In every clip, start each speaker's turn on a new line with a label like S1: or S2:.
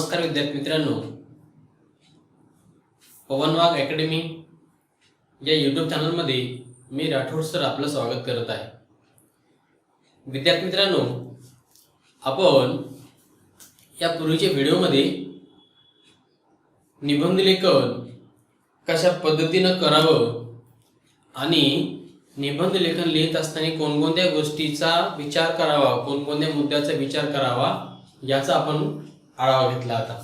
S1: नमस्कार विद्यार्थी मित्रांनो, पवन वाघ अकॅडमी या यूट्यूब चॅनलमध्ये मी राठोड सर आपलं स्वागत करत आहे। विद्यार्थी मित्रांनो, आपण या पूर्वीच्या व्हिडिओमध्ये निबंध लेखन कशा पद्धतीने करावं आणि निबंध लेखन लिहित असताना कोणकोणत्या गोष्टीचा विचार करावा, कोणकोणत्या मुद्द्याचा विचार करावा याचा आपण आढावा घेतला होता।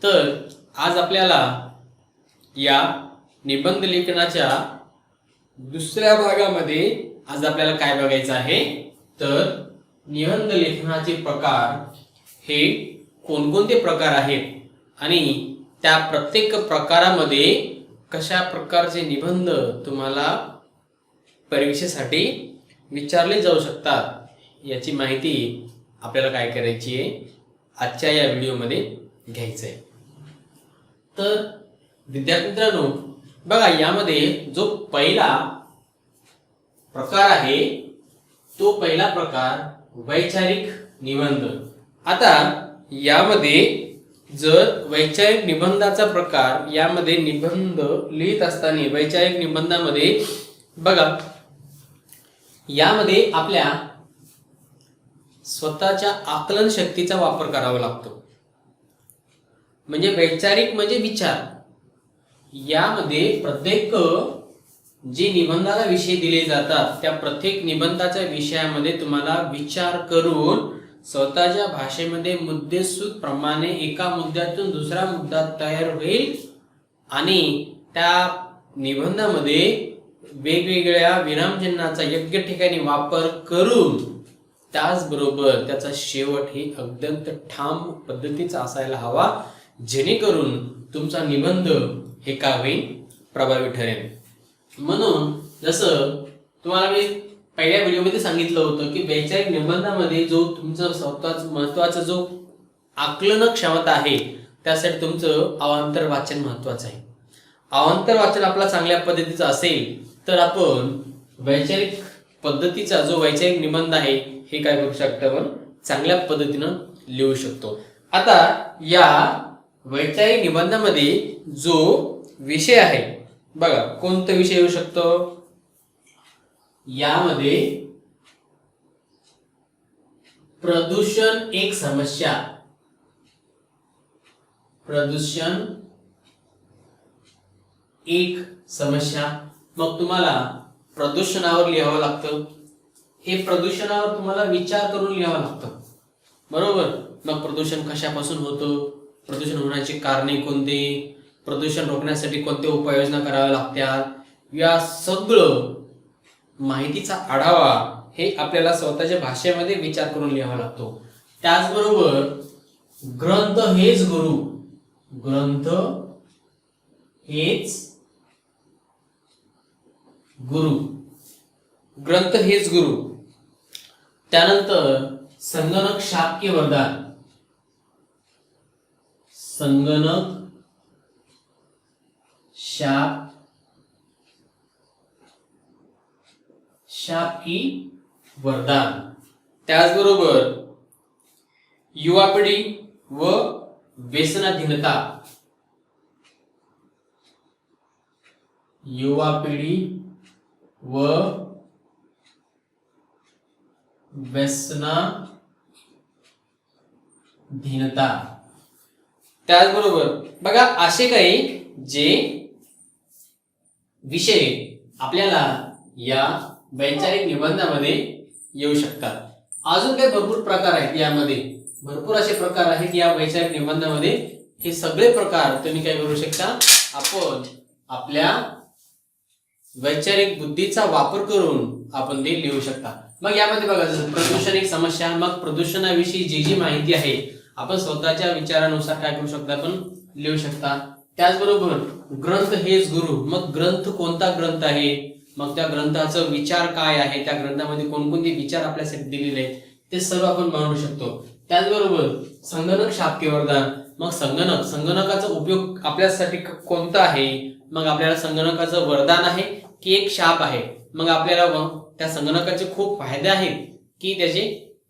S1: तर आज आपल्याला या निबंध लेखनाच्या दुसऱ्या भागामध्ये आज आपल्याला काय बघायचं आहे, तर निबंध लेखनाचे प्रकार हे कोणकोणते प्रकार आहेत आणि त्या प्रत्येक प्रकारामध्ये कशा प्रकारचे निबंध तुम्हाला परीक्षेसाठी विचारले जाऊ शकतात याची माहिती आपल्याला काय करायची आहे, आजच्या या व्हिडिओमध्ये घ्यायचं आहे। तर विद्यार्थी मित्रांनो बघा, यामध्ये जो पहिला प्रकार आहे तो पहिला प्रकार वैचारिक निबंध। आता यामध्ये जर वैचारिक निबंधाचा प्रकार, यामध्ये निबंध लिहित असताना वैचारिक निबंधामध्ये बघा, यामध्ये आपल्या स्वतःच्या आकलन शक्तीचा वापर करावा लागतो। म्हणजे वैचारिक म्हणजे विचार, यामध्ये प्रत्येक जे निबंधाला विषय दिले जातात त्या प्रत्येक निबंधाच्या विषयामध्ये तुम्हाला विचार करून स्वतःच्या भाषेमध्ये मुद्देसूद प्रमाणे एका मुद्द्यातून दुसरा मुद्दा तयार होईल आणि त्या निबंधामध्ये वेगवेगळ्या विरामचिन्हाचा योग्य ठिकाणी वापर करून त्याचबरोबर त्याचा शेवट ही अत्यंत ठाम पद्धतीचा असायला हवा, जेणेकरून तुमचा निबंध हे काय होईल, प्रभावी ठरेल। म्हणून जसं तुम्हाला मी पहिल्या व्हिडिओमध्ये सांगितलं होतं की वैचारिक निबंधामध्ये जो तुमचा स्वतःच महत्त्वाचा जो आकलन क्षमता आहे त्यासाठी तुमचं अवांतर वाचन महत्त्वाचं आहे। अवांतर वाचन आपला चांगल्या पद्धतीचं असेल तर आपण वैचारिक पद्धतीचा जो वैचारिक निबंध आहे हे काय करू शकतो, आपण चांगल्या पद्धतीनं लिहू शकतो। आता या वैचारिक निबंधामध्ये जो विषय आहे बघा, कोणता विषय येऊ शकतो, यामध्ये प्रदूषण एक समस्या, प्रदूषण एक समस्या। मग तुम्हाला प्रदूषणावर लिहावं लागतं, हे प्रदूषणावर तुम्हाला विचार करून लिहावं लागतं, बरोबर। मग प्रदूषण कशापासून होतं, प्रदूषण होण्याची कारणे कोणते, प्रदूषण रोखण्यासाठी कोणत्या उपाययोजना कराव्या लागतात, या सगळं माहितीचा आढावा हे आपल्याला स्वतःच्या भाषेमध्ये विचार करून लिहावा लागतो। त्याचबरोबर ग्रंथ हेच गुरु, ग्रंथ हेच गुरु, ग्रंथ हेच गुरु। त्यानंतर संगणक शाप वरदान, संगणक शाप की वरदान। त्याचबरोबर युवा पिढी व व्यसनाधीनता, युवा पिढी व व्यसनाधीनता। त्याचबरोबर बघा, असे काही जे विषय आपल्याला या वैचारिक निबंधामध्ये येऊ शकतात। अजून काही भरपूर प्रकार आहेत, यामध्ये भरपूर असे प्रकार आहेत या वैचारिक निबंधामध्ये। हे सगळे प्रकार तुम्ही काय करू शकता, आपण आपल्या वैचारिक बुद्धीचा वापर करून आपण ते लिहू शकता। मग यामध्ये बघा, जसं प्रदूषण एक समस्या, मग प्रदूषणाविषयी जी जी माहिती आहे आपण स्वतःच्या विचारानुसार काय करू शकता, आपण लिहू शकता। त्याचबरोबर ग्रंथ हेच गुरु, मग ग्रंथ कोणता ग्रंथ आहे, मग त्या ग्रंथाचा विचार काय आहे, त्या ग्रंथामध्ये कोणकोणते विचार आपल्यासाठी दिलेले आहेत ते सर्व आपण मांडू शकतो। त्याचबरोबर संगणक शाप की वरदान, मग संगणकाचा उपयोग आपल्यासाठी कोणता आहे, मग आपल्याला संगणकाचं वरदान आहे की एक शाप आहे, मग आपल्याला त्या संगणकाचे खूप फायदे आहेत की त्याचे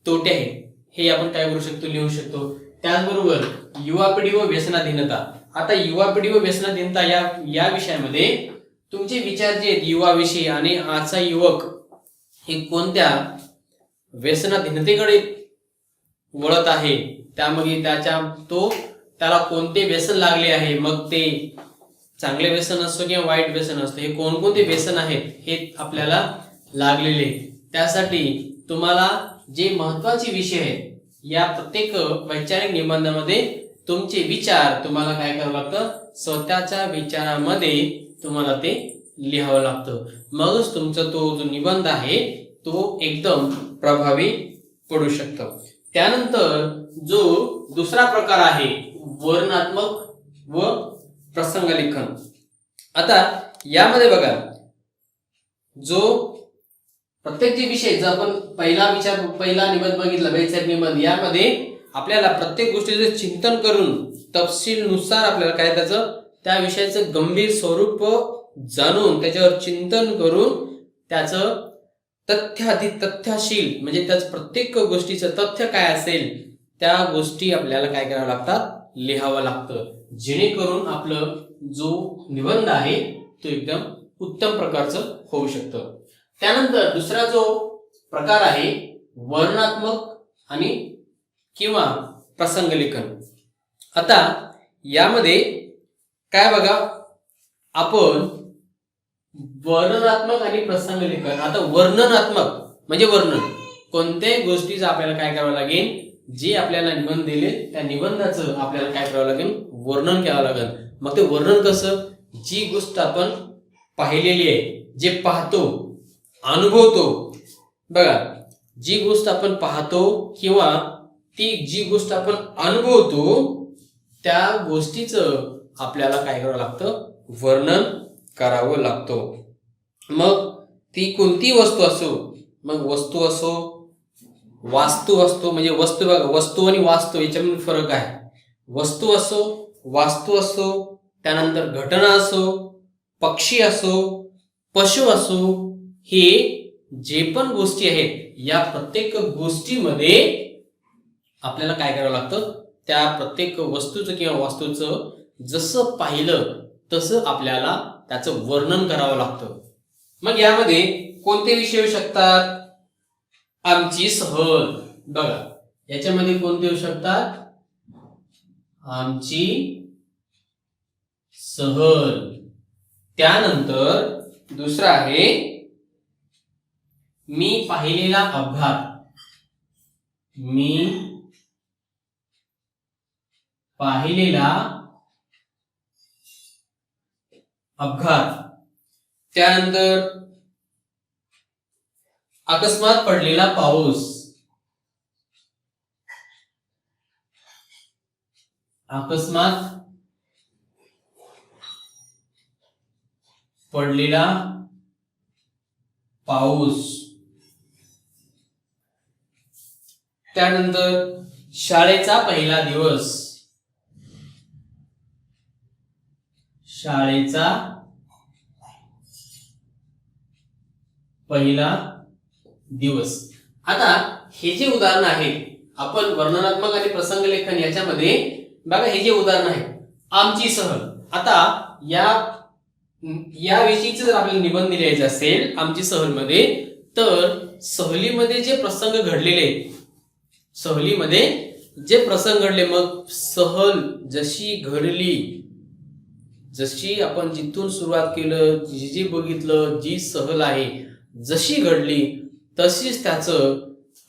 S1: तोटे आहेत, हे आपण काय करू शकतो, लिहू शकतो। त्याचबरोबर युवा पिढी व व्यसनाधीनता. आता युवा पिढी व व्यसनाधीनता या विषयामध्ये तुमचे विचार जे आहेत युवा विषयी आणि आजचा युवक हे कोणत्या व्यसनाधीनतेकडे वळत आहे, त्यामध्ये त्याला कोणते व्यसन लागले आहे, मग ते चांगले व्यसन असो किंवा वाईट व्यसन असतो, हे कोणकोणते व्यसन आहेत हे आपल्याला लागलेले. त्यासाठी तुम्हाला जे महत्वाचे विषय आहेत या प्रत्येक वैचारिक निबंधामध्ये तुमचे विचार तुम्हाला काय करावं लागतं, स्वतःच्या विचारामध्ये तुम्हाला ते लिहावं लागतं. मगच तुमचा तो जो निबंध आहे तो एकदम प्रभावी पडू शकतो. त्यानंतर जो दुसरा प्रकार आहे वर्णनात्मक व प्रसंगलेखन. आता यामध्ये बघा, जो प्रत्येक जे विषय जर आपण पहिला निबंध बघितला वैचारिक निबंध, यामध्ये आपल्याला प्रत्येक गोष्टीचे चिंतन करून तपशीलनुसार आपल्याला काय त्या विषयाचं गंभीर स्वरूप जाणून त्याच्यावर चिंतन करून त्याचं तथ्यशील म्हणजे त्याच प्रत्येक गोष्टीचं तथ्य काय असेल त्या गोष्टी आपल्याला काय करावं लागतात, लिहावं लागतं, जेणेकरून आपलं जो निबंध आहे तो एकदम उत्तम प्रकारचं होऊ शकतं. त्यानंतर दुसरा जो प्रकार आहे वर्णनात्मक आणि किंवा प्रसंगलेखन. आता यामध्ये काय बघा, आपण वर्णनात्मक आणि प्रसंगलेखन. आता वर्णनात्मक म्हणजे वर्णन, कोणत्याही गोष्टीचं आपल्याला काय करावं लागेल, जे आपल्याला निबंध दिले त्या निबंधाचं आपल्याला काय करावं लागेल, वर्णन करावं लागेल. मग ते वर्णन कसं, जी गोष्ट आपण पाहिलेली आहे, जे पाहतो अनुभवतो, बघा जी गोष्ट आपण पाहतो किंवा ती जी गोष्ट आपण अनुभवतो त्या गोष्टीचं आपल्याला काय करावं लागतं, वर्णन करावं लागतं. मग ती कोणती वस्तू असो, मग वस्तू असो, वास्तू असतो, म्हणजे वस्तू बघा, वस्तू आणि वास्तू याच्यामध्ये फरक आहे. वस्तू असो, वास्तू असो, त्यानंतर घटना असो, पक्षी असो, पशु असो, हे जे पण गोष्टी आहेत या प्रत्येक गोष्टीमध्ये आपल्याला काय करावं लागतं, त्या प्रत्येक वस्तूचं किंवा वास्तूचं जसं पाहिलं तसं आपल्याला त्याचं वर्णन करावं लागतं. मग यामध्ये कोणते विषय येऊ शकतात, आमची सहल. बघा याच्यामध्ये कोणते येऊ शकतात, आमची सहल. त्यानंतर दुसरा आहे मी पाहिलेला अपघात. मी पाहिलेला अपघात. त्यानंतर अकस्मात पडलेला पाऊस. अकस्मात पडलेला पाऊस. त्यानंतर शाळेचा पहिला दिवस. शाळेचा पहिला दिवस. आता हे जे उदाहरण आहे, आपण वर्णनात्मक आणि प्रसंगलेखन याच्यामध्ये बघा हे जे उदाहरण आहे, आमची सहल. आता या विषयीचं जर आपल्याला निबंध लिहायचं असेल आमची सहलमध्ये, तर सहलीमध्ये जे प्रसंग घडलेले, सहलीमध्ये जे प्रसंग घडले, मग सहल जशी घडली, जशी आपण जिथून सुरुवात केलं, जे बघितलं, जी सहल आहे जशी घडली तशीच त्याचं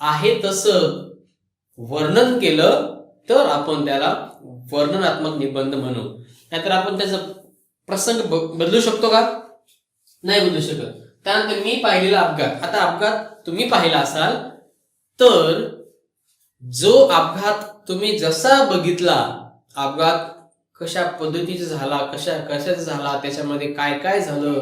S1: आहे तसं वर्णन केलं तर आपण त्याला वर्णनात्मक निबंध म्हणू. नाहीतर आपण त्याचा प्रसंग बदलू शकतो का, नाही बदलू शकत. त्यानंतर मी पाहिलेला अपघात. आता अपघात तुम्ही पाहिला असाल तर जो अपघात तुम्ही जसा बघितला, अपघात कशा पद्धतीचा झाला, कशाचा झाला, त्याच्यामध्ये काय काय झालं,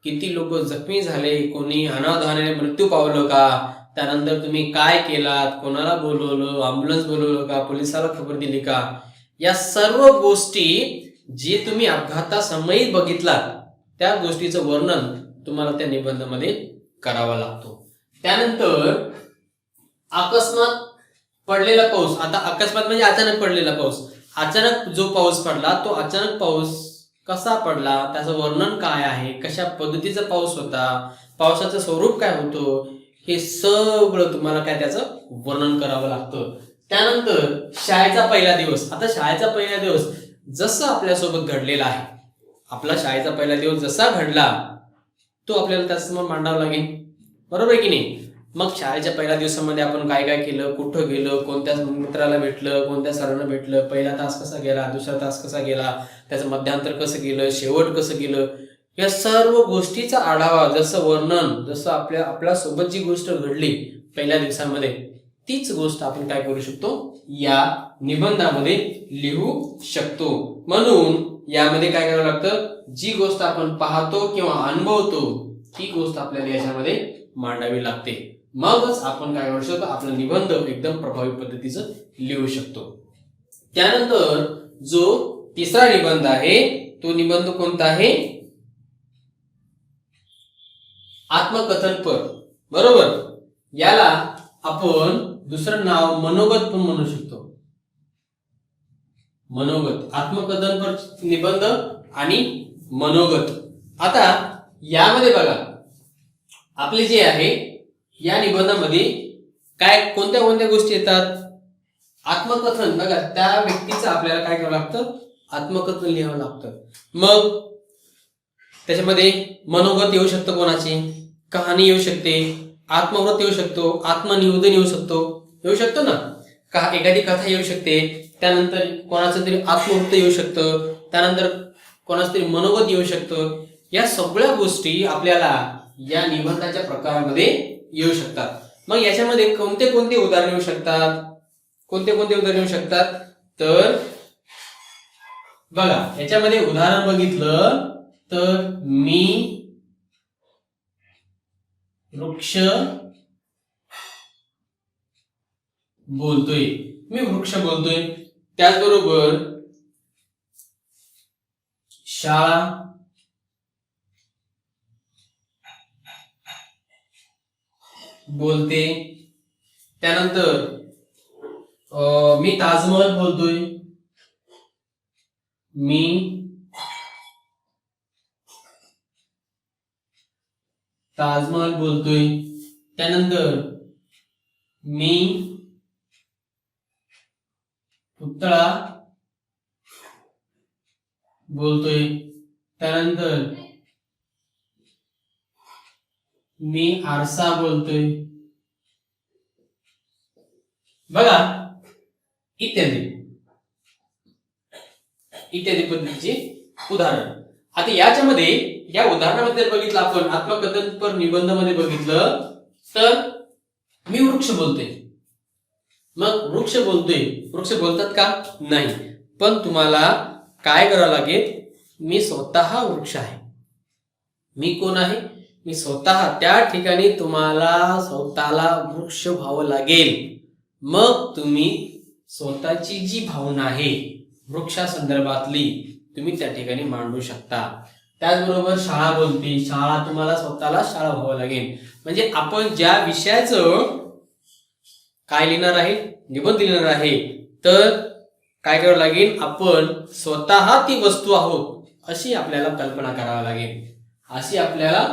S1: किती लोक जखमी झाले, कोणी अनावधानाने मृत्यू पावलं का, त्यानंतर तुम्ही काय केलात, कोणाला बोलवलं, अँब्युलन्स बोलवलं का, पोलिसाला खबर दिली का, या सर्व गोष्टी जे तुम्ही अपघातासमयी बघितलात त्या गोष्टीचं वर्णन तुम्हाला त्या निबंधामध्ये करावा लागतो. त्यानंतर पडलेला पाऊस, आता अकस्मात म्हणजे अचानक पडलेला पाऊस, अचानक जो पाऊस पडला तो अचानक पाऊस कसा पडला, त्याचं वर्णन काय आहे, कशा पद्धतीचा पाऊस होता, पावसाचं स्वरूप काय होतं, हे सगळं तुम्हाला काय त्याचं वर्णन करावं लागतं. त्यानंतर शाळेचा पहिला दिवस. आता शाळेचा पहिला दिवस जसं आपल्यासोबत घडलेला आहे, आपला शाळेचा पहिला दिवस जसा घडला तो आपल्याला त्यासमोर मांडावा लागेल, बरोबर आहे की नाही. मग शाळेच्या पहिल्या दिवसामध्ये आपण काय काय केलं, कुठं गेलो, कोणत्या मित्राला भेटलं, कोणत्या सरांना भेटलं, पहिला तास कसा गेला, दुसरा तास कसा गेला, त्याचं मध्यांतर कसं गेलं, शेवट कसं गेलं, या सर्व गोष्टीचा आढावा, जसं वर्णन, जसं आपल्यासोबत जी गोष्ट घडली पहिल्या दिवसामध्ये तीच गोष्ट आपण काय करू शकतो, या निबंधामध्ये लिहू शकतो. म्हणून यामध्ये काय करावं लागतं, जी गोष्ट आपण पाहतो किंवा अनुभवतो ती गोष्ट आपल्याला याच्यामध्ये मांडावी लागते. मगच आपण काय करू शकतो, आपला निबंध एकदम प्रभावी पद्धतीचं लिहू शकतो. त्यानंतर जो तिसरा निबंध आहे तो निबंध कोणता आहे, आत्मकथनपर, बरोबर. याला आपण दुसरं नाव मनोगत पण म्हणू शकतो. मनोगत, आत्मकथनपर निबंध आणि मनोगत. आता यामध्ये बघा आपले जे आहे या निबंधामध्ये काय कोणत्या कोणत्या गोष्टी येतात. आत्मकथन, बघा त्या व्यक्तीचं आपल्याला काय करावं लागतं, आत्मकथन लिहावं लागतं. मग त्याच्यामध्ये मनोगत येऊ शकतं, कोणाची कहाणी येऊ शकते, आत्मव्रत येऊ शकतो, आत्मनिवेदन येऊ शकतो ना, का एखादी कथा येऊ शकते, त्यानंतर कोणाचं तरी आत्मवृत्त येऊ शकतं, त्यानंतर कोणाचं तरी मनोगत येऊ शकतं. या सगळ्या गोष्टी आपल्याला या निबंधाच्या प्रकारामध्ये येऊ शकतात. मग याच्यामध्ये कोणते कोणते उदाहरण येऊ शकतात, कोणते कोणते उदाहरण येऊ शकतात, तर बघा याच्यामध्ये उदाहरण बघितलं तर मी वृक्ष बोलतोय, मी वृक्ष बोलतोय. त्याचबरोबर शाळा बोलते. त्यानंतर मी ताजमहल बोलतोय, मी ताजमहल बोलतोय. त्यानंतर मी पुतळा बोलतोय. त्यानंतर मी आरसा बोलतोय. बघा इत्यादी इत्यादी पद्धतीचे उदाहरण. आता याच्यामध्ये या उदाहरणामध्ये बघितलं आपण, आत्मकथनपर निबंध मध्ये बघितलं तर मी वृक्ष बोलतोय. मग वृक्ष बोलतोय, वृक्ष बोलतात का, नाही, पण तुम्हाला काय करावं लागेल, मी स्वतः वृक्ष आहे. मी कोण आहे, मी स्वतः. त्या ठिकाणी तुम्हाला स्वतःला वृक्ष व्हावं लागेल. मग तुम्ही स्वतःची जी भावना आहे वृक्षा संदर्भातली तुम्ही त्या ठिकाणी मांडू शकता. त्याचबरोबर शाळा बोलते, शाळा तुम्हाला स्वतःला शाळा व्हावं लागेल. म्हणजे आपण ज्या विषयाचं काय लिहिणार आहे, निबंध लिहिणार आहे, तर काय करावं लागेल, आपण स्वतः ती वस्तू आहोत अशी आपल्याला कल्पना करावी लागेल. अशी आपल्याला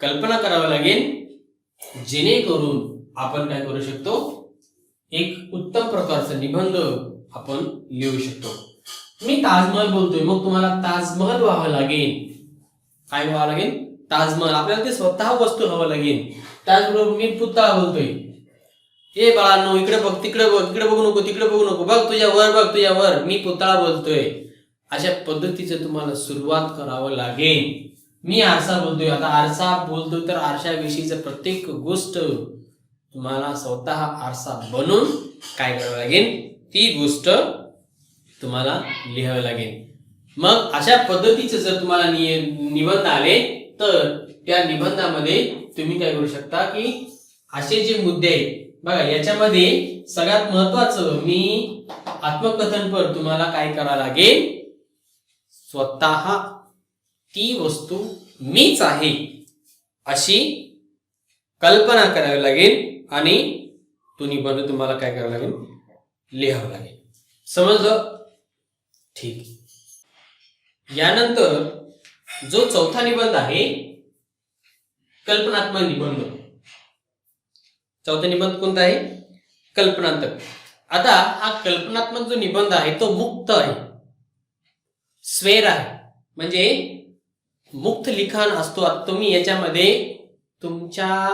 S1: कल्पना करावी लागेल जेणेकरून आपण काय करू शकतो, एक उत्तम प्रकारचा निबंध आपण लिहू शकतो. मी ताजमहल बोलतोय, मग तुम्हाला ताजमहल व्हावं लागेल. काय व्हावं लागेल, ताजमहल. आपल्याला ते स्वतः वस्तू व्हावं लागेल. त्याचबरोबर मी पुतळा बोलतोय, ए बाळांनो इकडे बघ, तिकडे बघ, इकडे बघू नको, तिकडे बघू नको, बघ तुझ्यावर, बघ तुझ्यावर, मी पुतळा बोलतोय. अशा पद्धतीचं तुम्हाला सुरुवात करावं लागेल. मी आरसा बोलतोय, आता आरसा बोलतोय तर आरशाविषयीचं प्रत्येक गोष्ट तुम्हाला स्वतः आरसा बनून काय करावं लागेल, ती गोष्ट तुम्हाला लिहावी लागेल. मग अशा पद्धतीचे जर तुम्हाला निबंध आले तर त्या निबंधामध्ये तुम्ही काय करू शकता की असे जे मुद्दे आहेत बघा, याच्यामध्ये सगळ्यात महत्वाचं मी आत्मकथनपर तुम्हाला काय करावं लागेल, स्वतः ती वस्तू मीच आहे अशी कल्पना करावी लागेल आणि तो निबंध तुम्हाला काय करावा लागेल, लिहावं लागेल. समजलं? ठीक. यानंतर जो चौथा निबंध आहे कल्पनात्मक निबंध. चौथा निबंध कोणता आहे? कल्पनात्मक. आता हा कल्पनात्मक जो निबंध आहे तो मुक्त आहे, स्वेर आहे, म्हणजे मुक्त लिखाण असतो. तुम्ही याच्यामध्ये तुमच्या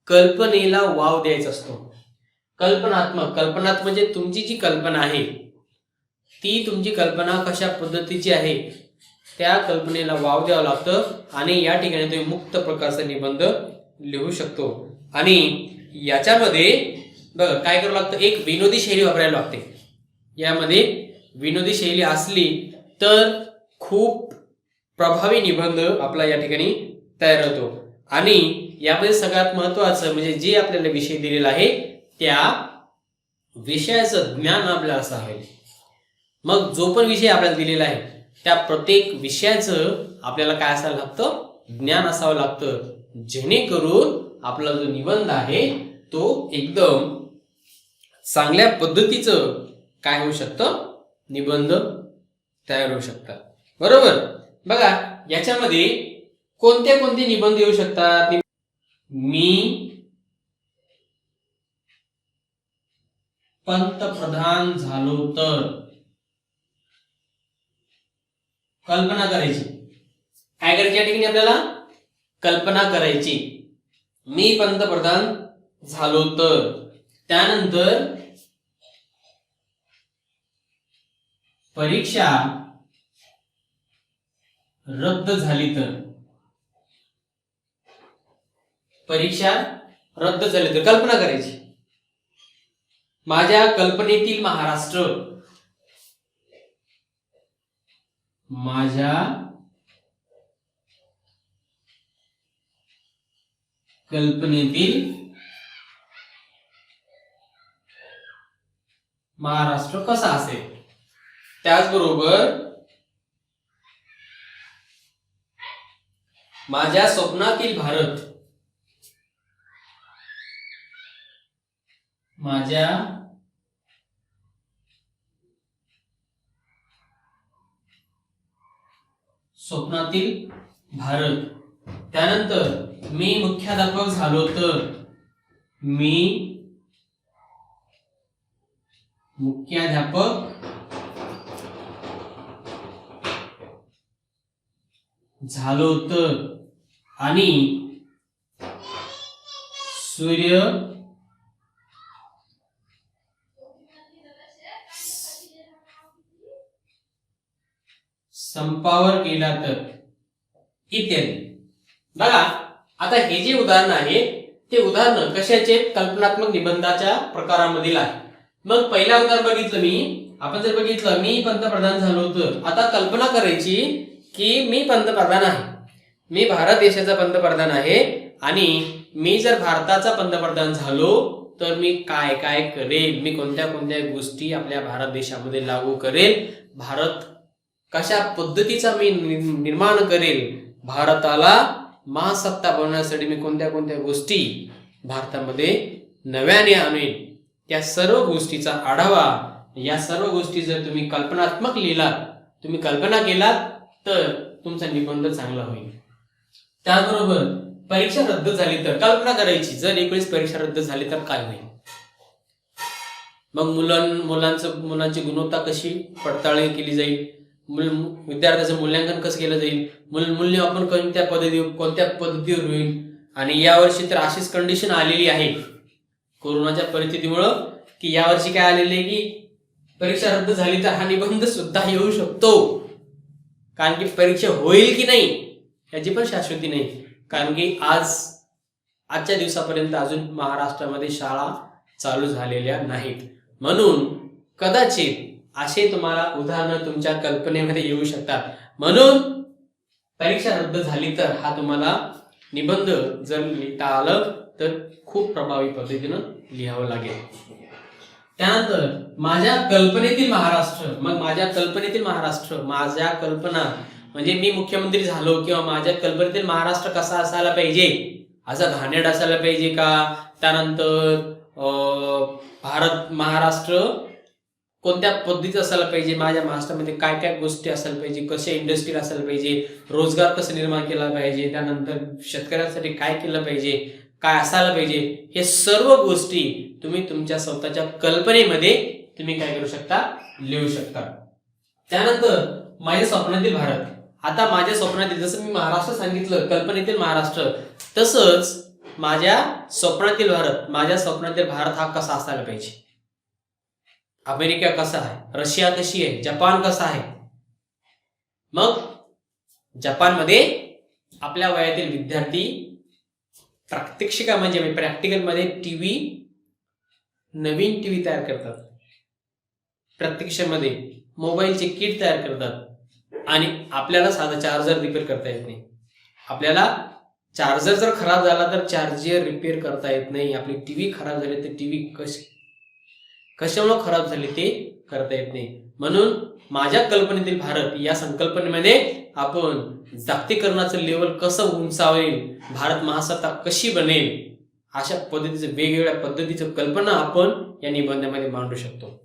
S1: कल्पनेला वाव द्यायचा असतो. कल्पनात्मक म्हणजे तुमची जी कल्पना आहे ती तुमची कल्पना कशा पद्धतीची आहे त्या कल्पनेला वाव द्यावं लागतं आणि या ठिकाणी तुम्ही मुक्त प्रकारचा निबंध लिहू शकतो. आणि याच्यामध्ये बघा काय करावं लागतं, एक विनोदी शैली वापरायला लागते. यामध्ये विनोदी शैली असली तर खूप प्रभावी निबंध आपला या ठिकाणी तयार होतो. आणि यामध्ये सगळ्यात महत्वाचं म्हणजे जे आपल्याला विषय दिलेला आहे त्या विषयाचं ज्ञान आपल्याला असावे. मग जो पण विषय आपल्याला दिलेला आहे त्या प्रत्येक विषयाचं आपल्याला काय असायला लागतं, ज्ञान असावं लागतं, जेणेकरून आपला जो निबंध आहे तो एकदम चांगल्या पद्धतीचं काय होऊ शकतं, निबंध तयार होऊ शकतात. बरोबर. बघा याच्यामध्ये कोणते कोणते निबंध येऊ शकतात. मी पंतप्रधान झालो तर. कल्पना करायची. काय करायची या ठिकाणी आपल्याला? कल्पना करायची. मी पंतप्रधान झालो तर. त्यानंतर परीक्षा रद्द झाली तर. परीक्षा रद्द झाली तर कल्पना करायची. माझ्या कल्पनेतील महाराष्ट्र. माझ्या कल्पनेतील महाराष्ट्र कसा असेल. त्याचबरोबर माझ्या स्वप्नातील भारत. माझ्या स्वप्नातील भारत. त्यानंतर मी मुख्याध्यापक झालो तर. मी मुख्याध्यापक झालो तर. आणि सूर्य संपावर गेला तर, इत्यादी. बघा आता हे जे उदाहरण आहे ते उदाहरण कशाचे, कल्पनात्मक निबंधाच्या प्रकारामधील आहे. मग पहिला उदाहरण बघितलं मी, आपण जर बघितलं मी पंतप्रधान झालो तर. आता कल्पना करायची की मी पंतप्रधान आहे, मी भारत देशाचा पंतप्रधान आहे आणि मी जर भारताचा पंतप्रधान झालो तर मी काय काय करेल, मी कोणत्या कोणत्या गोष्टी आपल्या भारत देशामध्ये लागू करेल, भारत कशा पद्धतीचा मी निर्माण करेल, भारताला महासत्ता बनवण्यासाठी मी कोणत्या कोणत्या गोष्टी भारतामध्ये नव्याने आणेल, त्या सर्व गोष्टीचा आढावा. या सर्व गोष्टी जर तुम्ही कल्पनात्मक लिहिलात, तुम्ही कल्पना केलात तर तुमचा निबंध चांगला होईल. त्याचबरोबर परीक्षा रद्द झाली तर कल्पना करायची, जर एकवेळेस परीक्षा रद्द झाली तर काय होईल. मग मुलांची गुणवत्ता कशी पडताळणी केली जाईल, विद्यार्थ्याचं मूल्यांकन कसं केलं जाईल, मूल्यमापन कोणत्या पद्धतीवर होईल. आणि यावर्षी तर अशीच कंडिशन आलेली आहे कोरोनाच्या परिस्थितीमुळं की यावर्षी काय आलेले आहे की परीक्षा रद्द झाली तर हा निबंध सुद्धा येऊ शकतो. कारण की परीक्षा होईल की नाही याची पण शाश्वती नाही. कारण की आजच्या दिवसापर्यंत अजून महाराष्ट्रामध्ये शाळा चालू झालेल्या नाहीत. म्हणून कदाचित असे तुम्हाला उदाहरणं तुमच्या कल्पनेमध्ये येऊ शकतात. म्हणून परीक्षा रद्द झाली तर हा तुम्हाला निबंध जर लिहिता आलं तर खूप प्रभावी पद्धतीनं लिहावं लागेल. त्यानंतर माझ्या कल्पनेतील महाराष्ट्र. मग माझ्या कल्पनेतील महाराष्ट्र, माझ्या कल्पना म्हणजे मी मुख्यमंत्री झालो किंवा माझ्या कल्पनेतील महाराष्ट्र कसा असायला पाहिजे, असा घाणेरडा असायला पाहिजे का, त्यानंतर महाराष्ट्र कोणत्या पद्धतीचं असायला पाहिजे, माझ्या महाराष्ट्रामध्ये काय काय गोष्टी असायला पाहिजे, कशा इंडस्ट्री असायला पाहिजे, रोजगार कसं निर्माण केला पाहिजे, त्यानंतर शेतकऱ्यांसाठी काय केलं पाहिजे, काय असायला पाहिजे, हे सर्व गोष्टी तुम्ही तुमच्या स्वतःच्या कल्पनेमध्ये तुम्ही काय करू शकता, लिहू शकता. त्यानंतर माझ्या स्वप्नातील भारत. आता माझ्या स्वप्नातील, जसं मी महाराष्ट्र सांगितलं, कल्पनेतील महाराष्ट्र, तसंच माझ्या स्वप्नातील भारत, माझ्या स्वप्नातील भारत हा कसा असायला पाहिजे. अमेरिका कसा आहे, रशिया कशी आहे, जपान कसा आहे. मग जपानमध्ये आपल्या वयातील विद्यार्थी प्रात्यक्षिका म्हणजे प्रॅक्टिकल मध्ये नवीन टीव्ही तयार करतात, प्रत्यक्षामध्ये मोबाईलचे किट तयार करतात, आणि आपल्याला साधा चार्जर रिपेअर करता येत नाही. आपल्याला चार्जर जर खराब झाला तर चार्जर रिपेअर करता येत नाही. आपली टीव्ही खराब झाली तर टीव्ही कशामुळे खराब झाली ते करता येत नाही. म्हणून माझ्या कल्पनेतील भारत या संकल्पनेमध्ये आपण जागतिकीकरणाचं लेवल कसं उंचावेल, भारत महासत्ता कशी बनेल, अशा पद्धतीचं वेगवेगळ्या पद्धतीचं कल्पना आपण या निबंधामध्ये मांडू शकतो.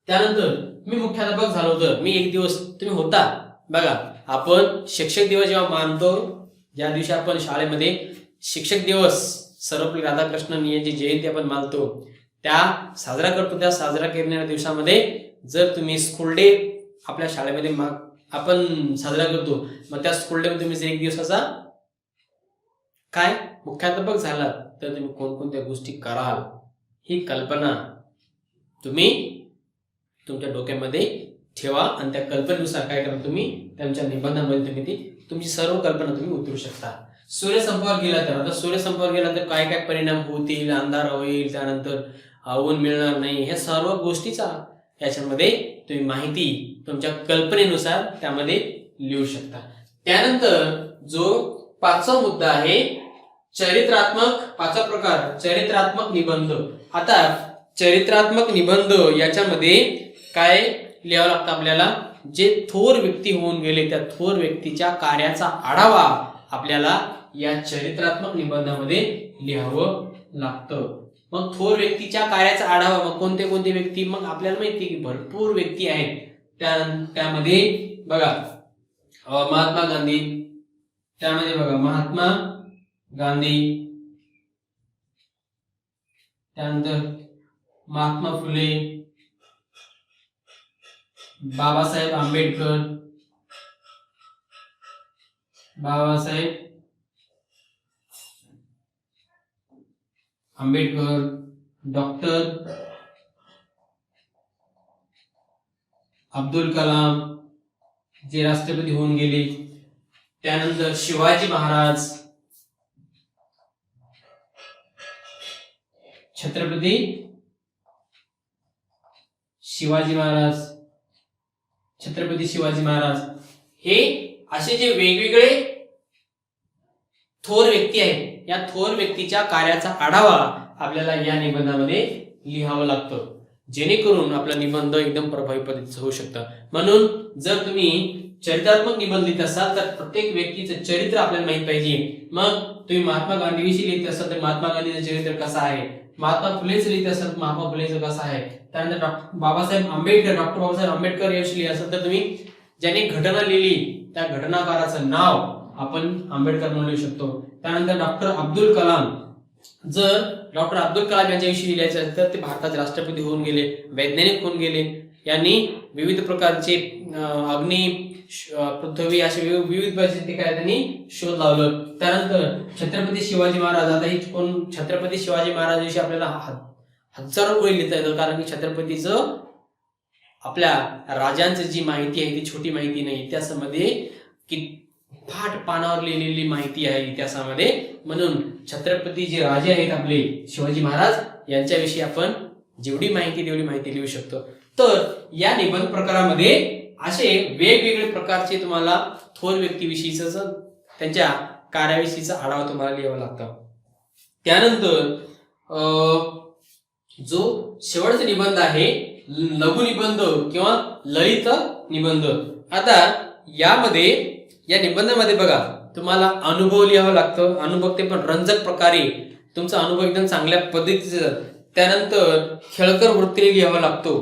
S1: त्यानंतर मी मुख्याध्यापक झालो तर मी एक दिवस, तुम्ही होता बघा, आपण शिक्षक दिवस जेव्हा मानतो, ज्या दिवशी आपण शाळेमध्ये शिक्षक दिवस सर्वपल्ली राधाकृष्णन यांची जयंती आपण मानतो, त्या साजरा करतो. त्या साजरा करणाऱ्या दिवसामध्ये जर तुम्ही स्कूल डे आपल्या शाळेमध्ये आपण साजरा करतो, मग त्या स्कूल डे मध्ये तुम्ही जर एक दिवसाचा काय मुख्याध्यापक झाला तर तुम्ही कोणकोणत्या गोष्टी कराल, ही कल्पना तुम्ही तुमच्या डोक्यामध्ये ठेवा, आणि त्या कल्पनेनुसार काय करा, तुम्ही त्यांच्या निबंधामध्ये तुम्ही ती तुमची सर्व कल्पना तुम्ही उतरू शकता. सूर्यसंपावर गेला तर, आता सूर्यसंपावर गेला तर काय काय परिणाम होतील, अंधार होईल, त्यानंतर ऊन मिळणार नाही, हे सर्व गोष्टीचा याच्यामध्ये तुम्ही माहिती तुमच्या कल्पनेनुसार त्यामध्ये लिहू शकता. त्यानंतर जो 5वा मुद्दा आहे चरित्रात्मक, 5वा प्रकार चरित्रात्मक निबंध. आता चरित्रात्मक निबंध याच्यामध्ये काय लिहावं लागतं आपल्याला, जे थोर व्यक्ती होऊन गेले त्या थोर व्यक्तीच्या कार्याचा आढावा आपल्याला या चरित्रात्मक निबंधामध्ये लिहावं लागतं. मग थोर व्यक्तीच्या कार्याचा आढावा, मग कोणते कोणते व्यक्ती, मग आपल्याला माहिती की भरपूर व्यक्ती आहेत. त्यामध्ये बघा महात्मा गांधी, त्यामध्ये बघा महात्मा गांधी, त्यानंतर महात्मा फुले, बाबासाहेब आंबेडकर, डॉक्टर अब्दुल कलाम जे राष्ट्रपती होऊन गेले, त्यानंतर शिवाजी महाराज, छत्रपती शिवाजी महाराज, हे असे जे वेगवेगळे थोर व्यक्ती आहेत, या थोर व्यक्तीच्या कार्याचा आढावा आपल्याला या निबंधामध्ये लिहावं लागतं, जेणेकरून आपला निबंध एकदम प्रभावी पद्धतीचा होऊ शकतं. म्हणून जर तुम्ही चरित्रात्मक निबंध लिहित असाल तर प्रत्येक व्यक्तीचं चरित्र आपल्याला माहित पाहिजे. मग तुम्ही महात्मा गांधीविषयी लिहित असाल तर महात्मा गांधीचं चरित्र कसं आहे, महात्मा फुलेचं लिहित असाल तर महात्मा फुलेचं कसं आहे, त्यानंतर डॉक्टर बाबासाहेब आंबेडकर याविषयी लिहित असाल तर तुम्ही ज्यांनी घटना लिहिली त्या घटनाकाराचं नाव आपण आंबेडकर म्हणून लिहू शकतो. त्यानंतर डॉक्टर अब्दुल कलाम, जर डॉक्टर अब्दुल कलाम यांच्याविषयी लिहायचे असेल तर ते भारताचे राष्ट्रपती होऊन गेले, वैज्ञानिक होऊन गेले, यांनी विविध प्रकारचे अग्नी, पृथ्वी असे विविध प्रकारचे काय त्यांनी शोध लावलं. त्यानंतर छत्रपती शिवाजी महाराज, आता ही कोण, छत्रपती शिवाजी महाराज विषयी आपल्याला हजारो ओळी लिहिता येतं, कारण की छत्रपतीचं आपल्या राजांची जी माहिती आहे ती छोटी माहिती नाही, इतिहासामध्ये की फाट पानावर लिहिलेली माहिती आहे इतिहासामध्ये. म्हणून छत्रपती जे राजे आहेत आपले शिवाजी महाराज यांच्याविषयी आपण जेवढी माहिती तेवढी माहिती लिहू शकतो. तर या निबंध प्रकारामध्ये असे वेगवेगळे प्रकारचे तुम्हाला थोर व्यक्तीविषयीच त्यांच्या कार्याविषयीचा आढावा तुम्हाला लिहावा लागतं. त्यानंतर जो शेवटचा निबंध आहे लघु निबंध किंवा ललित निबंध. आता या निबंधामध्ये बघा तुम्हाला अनुभव लिहावा लागतं, अनुभव ते पण रंजक प्रकारे, तुमचा अनुभव एकदम चांगल्या पद्धतीचा. त्यानंतर खेळकर वृत्तीने लिहावा लागतो,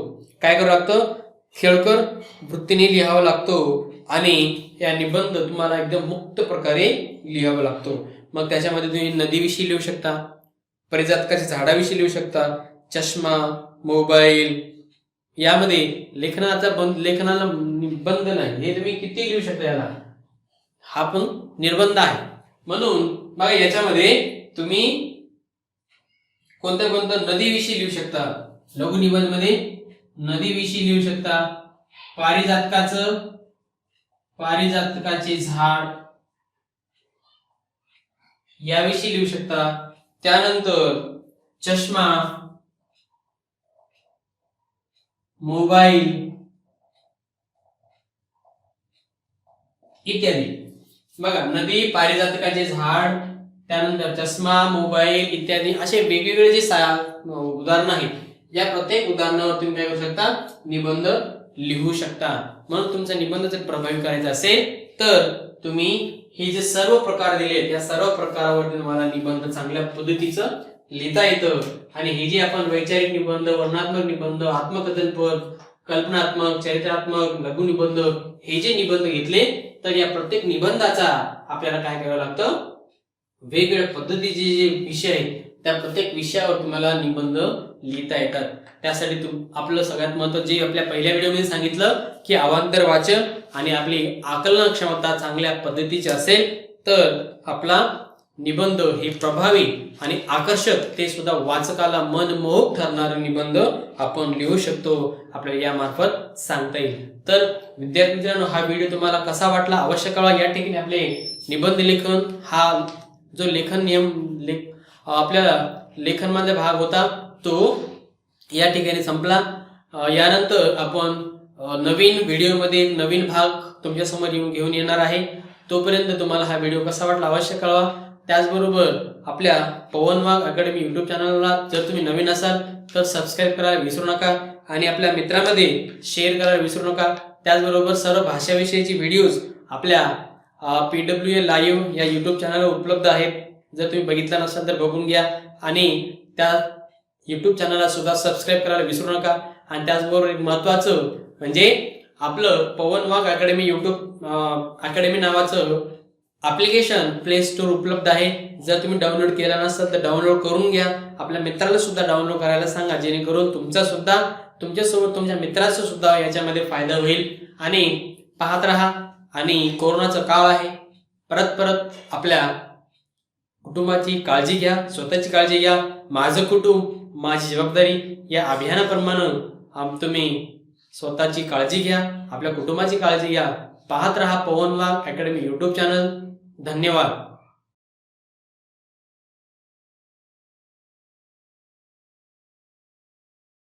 S1: काय करावं लागतं, खेळकर वृत्तीने लिहावा लागतो आणि या निबंध तुम्हाला एकदम मुक्त प्रकारे लिहावा लागतो. मग त्याच्यामध्ये तुम्ही नदीविषयी लिहू शकता, परिजातकाच्या झाडाविषयी लिहू शकता, चष्मा, मोबाईल, यामध्ये लेखनाला बंद नाही, हे तुम्ही किती लिहू शकता, याला हा पण निर्बंध आहे. म्हणून बघा याच्यामध्ये तुम्ही कोणत्या नदीविषयी लिहू शकता, लघु निबंध मध्ये नदीविषयी लिहू शकता, पारिजातकाचे झाड याविषयी लिहू शकता, त्यानंतर चष्मा, मोबाईल इत्यादी. बघा नदी, पारिजातकाचे झाड, त्यानंतर चष्मा, मोबाईल इत्यादी असे वेगवेगळे जे उदाहरण आहेत, या प्रत्येक उदाहरणावर तुम्ही काय करू शकता, निबंध लिहू शकता. म्हणून तुमचा निबंध जर प्रभावी करायचा असेल तर तुम्ही हे जे सर्व प्रकार दिले त्या सर्व प्रकारावरती तुम्हाला निबंध चांगल्या पद्धतीचं लिहिता येतं. आणि हे जे आपण वैचारिक निबंध, वर्णनात्मक निबंध, आत्मकथनपर, कल्पनात्मक, चरित्रात्मक, लघु निबंध हे जे निबंध घेतले तर या प्रत्येक निबंधाचा आपल्याला काय करावं लागतं, वेगवेगळ्या पद्धतीचे जे विषय आहेत त्या प्रत्येक विषयावर तुम्हाला निबंध लिहिता येतात. त्यासाठी आपलं सगळ्यात महत्त्वाचं जे आपल्या पहिल्या व्हिडिओमध्ये सांगितलं की अवांतर वाचन आणि आपली आकलन क्षमता चांगल्या पद्धतीची असेल तर आपला निबंध हे प्रभावी आणि आकर्षक, ते सुद्धा वाचकाला मनमोहक ठरणारे निबंध आपण लिहू शकतो, आपल्याला यामार्फत सांगता येईल. तर विद्यार्थी मित्रांनो, हा व्हिडिओ तुम्हाला कसा वाटला अवश्य कळवा. या ठिकाणी आपले निबंध लेखन हा जो लेखन नियम आपल्याला लेखनमधला भाग होता तो या ठिकाणी संपला. यानंतर आपण नवीन व्हिडिओमध्ये नवीन भाग तुमच्या समोर घेऊन येणार आहे. तोपर्यंत तुम्हाला हा व्हिडिओ कसा वाटला अवश्य कळवा. त्याचबरोबर आपल्या पवन वाघ अकॅडमी युट्यूब चॅनलला जर तुम्ही नवीन असाल तर सबस्क्राईब करायला विसरू नका आणि आपल्या मित्रांमध्ये शेअर करायला विसरू नका. त्याचबरोबर सर्व भाषाविषयीची व्हिडिओज आपल्या PWA लाईव्ह या युट्यूब चॅनलवर उपलब्ध आहेत. जर तुम्ही बघितला नसाल तर बघून घ्या आणि त्या युट्यूब चॅनलला सुद्धा सबस्क्राईब करायला विसरू नका. आणि त्याचबरोबर एक महत्त्वाचं म्हणजे आपलं पवन वाघ अकॅडमी युट्यूब अकॅडमी नावाचं ॲप्लिकेशन प्ले स्टोर उपलब्ध आहे. जर तुम्ही डाउनलोड केला नसाल तर डाउनलोड करून घ्या. आपल्या मित्राला सुद्धा डाउनलोड करायला सांगा, जेणेकरून तुमच्यासोबत तुमच्या मित्राचा सुद्धा याच्यामध्ये फायदा होईल. आणि पाहत राहा. आणि कोरोनाचा काळ आहे, परत आपल्या कुटुंबाची काळजी घ्या, स्वतःची काळजी घ्या. माझं कुटुंब माझी जबाबदारी या अभियानाप्रमाणे तुम्ही स्वतःची काळजी घ्या, आपल्या कुटुंबाची काळजी घ्या. पाहत रहा पवन वाघ अकॅडमी युट्यूब चॅनल. धन्यवाद.